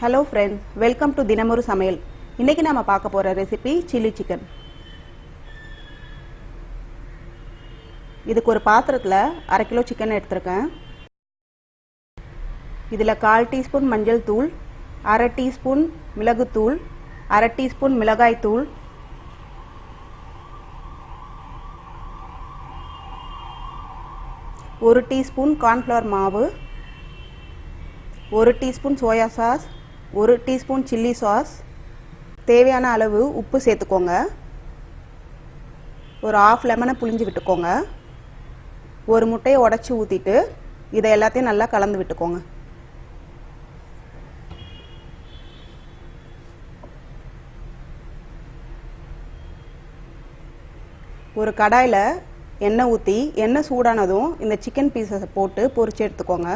Hello friends, welcome to Dhinam Oru Samayal. இன்னைக்கு நாம பார்க்க போற ரெசிபி chilli chicken. இதுக்கு ஒரு பாத்திரத்துல 1/2 கிலோ chicken எடுத்துர்க்கேன். இதுல 1/4 டீஸ்பூன் மஞ்சள் தூள், 1/2 டீஸ்பூன் மிளகு தூள், 1/2 டீஸ்பூன் மிளகாய் தூள், 1 டீஸ்பூன் cornflour மாவு, 1 teaspoon soya sauce, 1 teaspoon chilli sauce, தேவையான அளவு உப்பு சேர்த்துக்கோங்க. ஒரு 1/2 லெமனை புழிஞ்சு விட்டுக்கோங்க. ஒரு முட்டையை உடைச்சி ஊற்றிட்டு இதை எல்லாத்தையும் நல்லா கலந்து விட்டுக்கோங்க. ஒரு கடாயில் எண்ணெய் ஊற்றி எண்ணெய் சூடானதும் இந்த சிக்கன் பீஸை போட்டு பொரிச்சு எடுத்துக்கோங்க.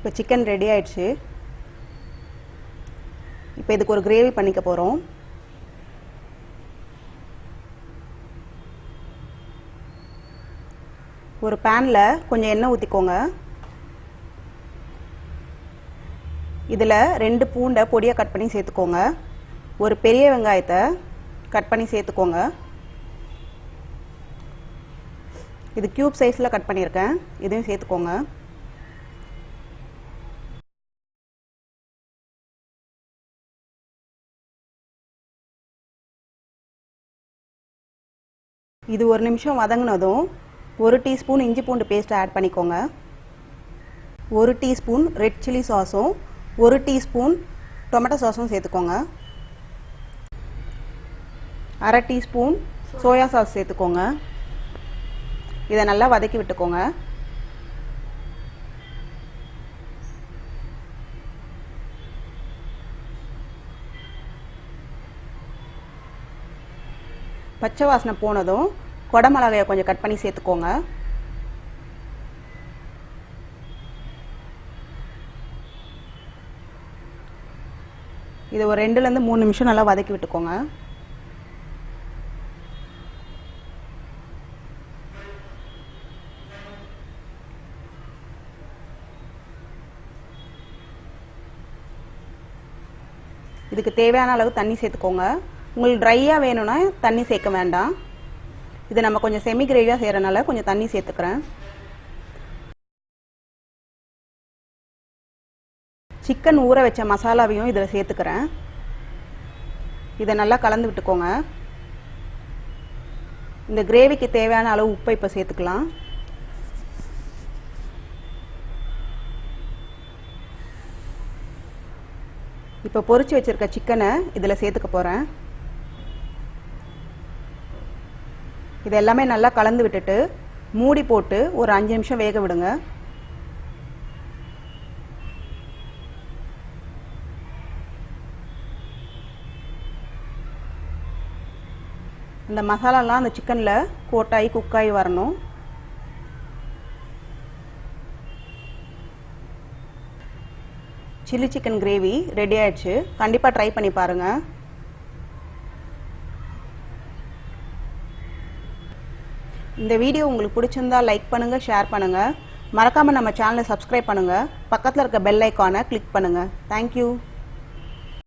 இப்போ சிக்கன் ரெடி ஆயிடுச்சு. இப்போ இதுக்கு ஒரு கிரேவி பண்ணிக்க போகிறோம். ஒரு பேனில் கொஞ்சம் எண்ணெய் ஊற்றிக்கோங்க. இதில் 2 பூண்டை பொடியாக கட் பண்ணி சேர்த்துக்கோங்க. ஒரு பெரிய வெங்காயத்தை கட் பண்ணி சேர்த்துக்கோங்க. இது க்யூப் சைஸில் கட் பண்ணியிருக்கேன். இதையும் சேர்த்துக்கோங்க. இது ஒரு நிமிஷம் வதங்கினதும் 1 டீஸ்பூன் இஞ்சி பூண்டு பேஸ்ட் ஆட் பண்ணிக்கோங்க. 1 டீஸ்பூன் ரெட் சில்லி சாஸும் 1 டீஸ்பூன் டொமேட்டோ சாஸும் சேர்த்துக்கோங்க. 1/2 டீஸ்பூன் சோயா சாஸ் சேர்த்துக்கோங்க. இதை நல்லா வதக்கி விட்டுக்கோங்க. பச்சை வாசனை போனதும் கொடமிளகாயை கொஞ்சம் கட் பண்ணி சேர்த்துக்கோங்க. இதை ஒரு 2லேருந்து 3 நிமிஷம் நல்லா வதக்கி விட்டுக்கோங்க. இதுக்கு தேவையான அளவு தண்ணி சேர்த்துக்கோங்க. உங்களுக்கு ட்ரையாக வேணும்னா தண்ணி சேர்க்க வேண்டாம். இது நம்ம கொஞ்சம் செமி கிரேவியாக செய்கிறனால கொஞ்சம் தண்ணி சேர்த்துக்கிறேன். சிக்கன் ஊற வச்ச மசாலாவையும் இதில் சேர்த்துக்கிறேன். இதை நல்லா கலந்து விட்டுக்கோங்க. இந்த கிரேவிக்கு தேவையான அளவு உப்பை இப்போ சேர்த்துக்கலாம். இப்போ பொரிச்சு வச்சிருக்க சிக்கனை இதில் சேர்த்துக்க போகிறேன். இது எல்லாமே நல்லா கலந்து விட்டுட்டு மூடி போட்டு ஒரு 5 நிமிஷம் வேக விடுங்க. இந்த மசாலாலாம் அந்த சிக்கனில் கோட்டாகி குக்காகி வரணும். சில்லி சிக்கன் கிரேவி ரெடி ஆயிடுச்சு. கண்டிப்பாக ட்ரை பண்ணி பாருங்கள். இந்த வீடியோ உங்களுக்கு பிடிச்சிருந்தா லைக் பண்ணுங்கள், ஷேர் பண்ணுங்கள். மறக்காமல் நம்ம சேனலை சப்ஸ்கிரைப் பண்ணுங்கள். பக்கத்தில் இருக்க பெல் ஐக்கானை கிளிக் பண்ணுங்கள். தேங்க்யூ.